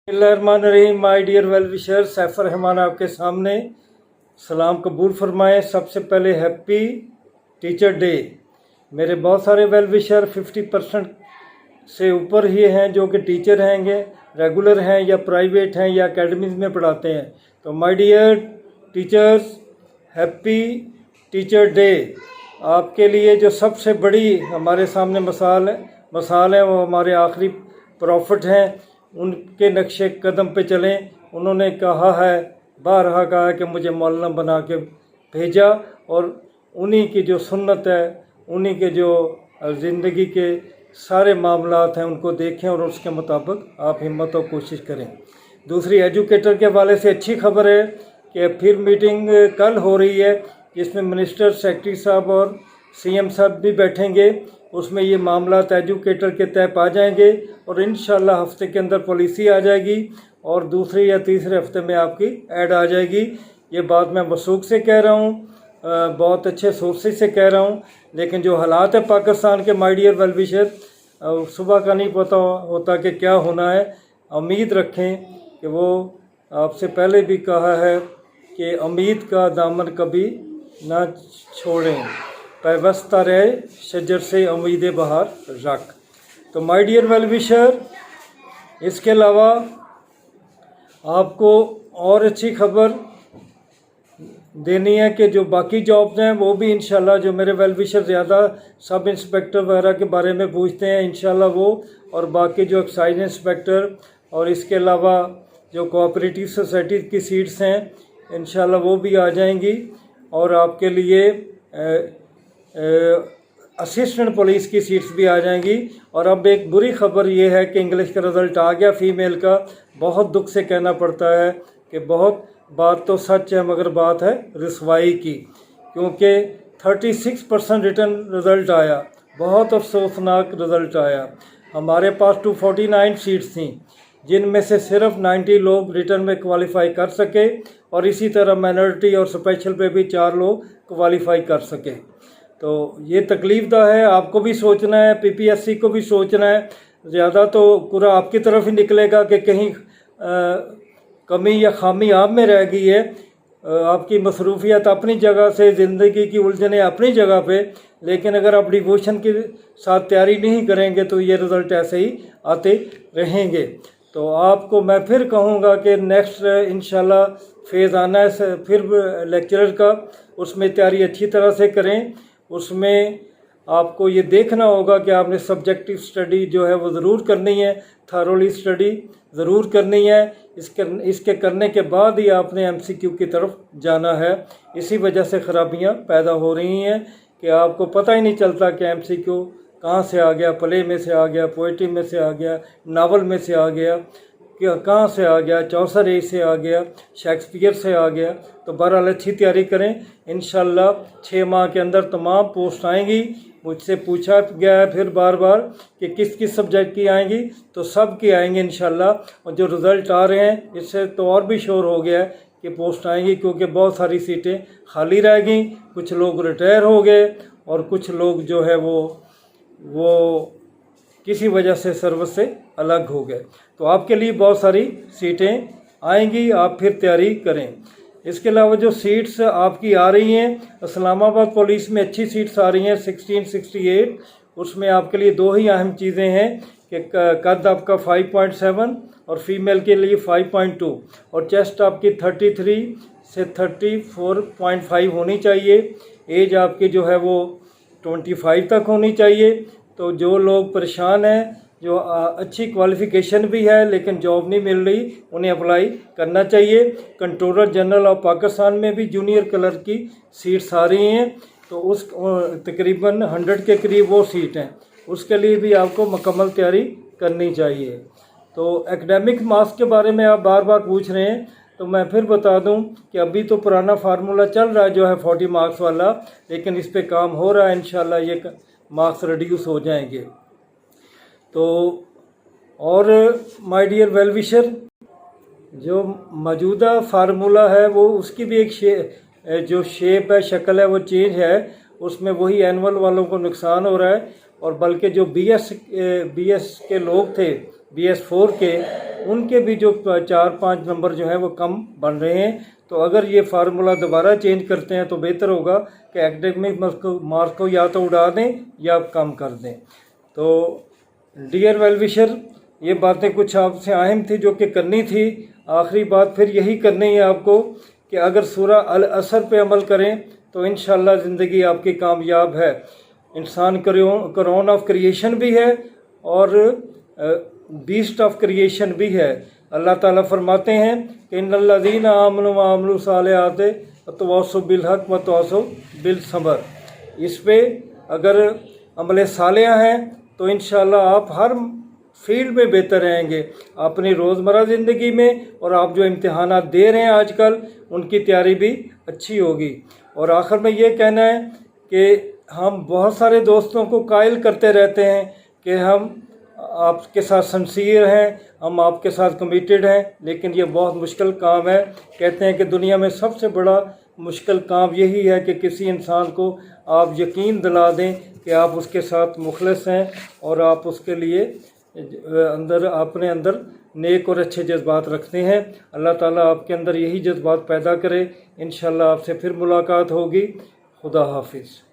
बिस्मिल्लाहिर्रहमानिर्रहीम। My dear well wisher, Saif Rahman आपके सामने। सलाम कबूल फरमाएं। सबसे पहले हैप्पी टीचर डे। मेरे बहुत सारे वेल विशर 50% से ऊपर ही हैं जो कि टीचर हैंगे, रेगुलर हैं या प्राइवेट हैं या एकेडमीज में पढ़ाते हैं। तो my dear teachers, happy teacher day. आपके लिए जो सबसे बड़ी हमारे सामने मसाल है वो हमारे आखिरी प्रॉफिट हैं। उनके नक्शे कदम पे चलें। उन्होंने कहा है, बारहा कहा है कि मुझे मौलाना बना के भेजा, और उन्हीं की जो सुन्नत है, उन्हीं के जो ज़िंदगी के सारे मामलात हैं उनको देखें और उसके मुताबिक आप हिम्मत और कोशिश करें। दूसरी, एजुकेटर के हवाले से अच्छी खबर है कि फिर मीटिंग कल हो रही है जिसमें मिनिस्टर, सेक्रेटरी साहब और सीएम साहब भी बैठेंगे। उसमें ये मामलात एजुकेटर के तय पा जाएंगे और इंशाल्लाह हफ्ते के अंदर पॉलिसी आ जाएगी और दूसरे या तीसरे हफ्ते में आपकी ऐड आ जाएगी। ये बात मैं वसूख से कह रहा हूँ, बहुत अच्छे सोर्सेज से कह रहा हूँ। लेकिन जो हालात है पाकिस्तान के, माय डियर वेल विशर, सुबह का नहीं पता होता कि क्या होना है। उम्मीद रखें कि वो आपसे पहले भी कहा है कि उम्मीद का दामन कभी ना छोड़ें, पैवस्ता रहे शजर से उम्मीद बहार रख। तो माय डियर वेल विशर, इसके अलावा आपको और अच्छी खबर देनी है कि जो बाकी जॉब्स हैं वो भी इंशाल्लाह, जो मेरे वेल विशर ज़्यादा सब इंस्पेक्टर वगैरह के बारे में पूछते हैं, इंशाल्लाह वो और बाकी जो एक्साइज इंस्पेक्टर और इसके अलावा जो कोऑपरेटिव सोसाइटी की सीट्स हैं इंशाल्लाह वो भी आ जाएंगी। और आपके लिए असिस्टेंट पुलिस की सीट्स भी आ जाएंगी। और अब एक बुरी खबर ये है कि इंग्लिश का रिज़ल्ट आ गया फीमेल का। बहुत दुख से कहना पड़ता है कि बहुत बात तो सच है मगर बात है रिसवाई की, क्योंकि 36% रिटर्न रिज़ल्ट आया। बहुत अफसोसनाक रिज़ल्ट आया। हमारे पास 249 सीट्स थी जिनमें से सिर्फ 90 लोग रिटर्न में क्वालिफाई कर सके और इसी तरह माइनॉरिटी और स्पेशल पे भी 4 लोग क्वालिफाई कर सके। तो ये तकलीफ़दा है। आपको भी सोचना है, पीपीएससी को भी सोचना है। ज़्यादा तो पूरा आपकी तरफ ही निकलेगा कि कहीं कमी या खामी आप में रह गई है। आपकी मसरूफियत अपनी जगह से, ज़िंदगी की उलझने अपनी जगह पे, लेकिन अगर आप डिवोशन के साथ तैयारी नहीं करेंगे तो ये रिज़ल्ट ऐसे ही आते रहेंगे। तो आपको मैं फिर कहूँगा कि नेक्स्ट इंशाल्लाह फेज़ आना है फिर लेक्चरर का, उसमें तैयारी अच्छी तरह से करें। उसमें आपको ये देखना होगा कि आपने सब्जेक्टिव स्टडी जो है वो ज़रूर करनी है, थारोली स्टडी ज़रूर करनी है। इसके करने के बाद ही आपने एमसीक्यू की तरफ जाना है। इसी वजह से ख़राबियाँ पैदा हो रही हैं कि आपको पता ही नहीं चलता कि एमसीक्यू कहाँ से आ गया, प्ले में से आ गया, पोइट्री में से आ गया, नावल में से आ गया, कहाँ से आ गया, चौसर से आ गया, शेक्सपियर से आ गया। तो बहरहाल अच्छी तैयारी करें। इंशाल्लाह 6 माह के अंदर तमाम पोस्ट आएंगी। मुझसे पूछा गया है फिर बार बार कि किस किस सब्जेक्ट की आएंगी, तो सब की आएंगी इंशाल्लाह। और जो रिज़ल्ट आ रहे हैं इससे तो और भी श्योर हो गया है कि पोस्ट आएंगी, क्योंकि बहुत सारी सीटें खाली रह गई, कुछ लोग रिटायर हो गए और कुछ लोग जो है वो किसी वजह से सर्विस से अलग हो गए। तो आपके लिए बहुत सारी सीटें आएंगी, आप फिर तैयारी करें। इसके अलावा जो सीट्स आपकी आ रही हैं, इस्लामाबाद पुलिस में अच्छी सीट्स आ रही हैं 1668। उसमें आपके लिए 2 ही अहम चीज़ें हैं कि कद आपका 5.7 और फीमेल के लिए 5.2 और चेस्ट आपकी 33 से 34.5 होनी चाहिए। एज आपकी जो है वो 25 तक होनी चाहिए। तो जो लोग परेशान हैं, जो अच्छी क्वालिफ़िकेशन भी है लेकिन जॉब नहीं मिल रही, उन्हें अप्लाई करना चाहिए। कंट्रोलर जनरल ऑफ पाकिस्तान में भी जूनियर क्लर्क की सीट्स आ रही हैं, तो उस तकरीबन 100 के करीब वो सीट हैं। उसके लिए भी आपको मुकम्मल तैयारी करनी चाहिए। तो एकेडमिक मार्क्स के बारे में आप बार बार पूछ रहे हैं, तो मैं फिर बता दूं कि अभी तो पुराना फार्मूला चल रहा है जो है 40 मार्क्स वाला, लेकिन इस पे काम हो रहा है। इंशाल्लाह ये मार्क्स रिड्यूस हो जाएंगे। तो और माय डियर वेल विशर, जो मौजूदा फार्मूला है वो उसकी भी एक जो शेप है, शक्ल है, वो चेंज है। उसमें वही एनुअल वालों को नुकसान हो रहा है और बल्कि जो बीएस के लोग थे BS4 के, उनके भी जो 4-5 नंबर जो हैं वो कम बन रहे हैं। तो अगर ये फार्मूला दोबारा चेंज करते हैं तो बेहतर होगा कि एकेडमिक मार्क को या तो उड़ा दें या कम कर दें। तो डियर वेल विशर, ये बातें कुछ आपसे अहम थी जो कि करनी थी। आखिरी बात फिर यही करनी है आपको कि अगर सूरह अल असर पे अमल करें तो इंशाअल्लाह ज़िंदगी आपकी कामयाब है। इंसान करोन ऑफ क्रिएशन भी है और बीस्ट ऑफ क्रिएशन भी है। अल्लाह ताला फरमाते हैं कि इन्नल्लज़ीना आमनु व अमिलु सालिहात वतवासौ बिल हक़ वतवासौ बिल सब्र। इस पे अगर अमल सालिहा हैं तो इंशाअल्लाह आप हर फील्ड में बेहतर रहेंगे, अपनी रोज़मर्रा ज़िंदगी में, और आप जो इम्तिहानात दे रहे हैं आजकल उनकी तैयारी भी अच्छी होगी। और आखिर में ये कहना है कि हम बहुत सारे दोस्तों को कायल करते रहते हैं कि हम आपके साथ सिंसियर हैं, हम आपके साथ कमिटेड हैं, लेकिन ये बहुत मुश्किल काम है। कहते हैं कि दुनिया में सबसे बड़ा मुश्किल काम यही है कि किसी इंसान को आप यकीन दिला दें कि आप उसके साथ मुखलिस हैं और आप उसके लिए अपने अंदर नेक और अच्छे जज्बात रखते हैं। अल्लाह ताला आपके अंदर यही जज्बात पैदा करे। इंशाअल्लाह आपसे फिर मुलाकात होगी। खुदा हाफिज़।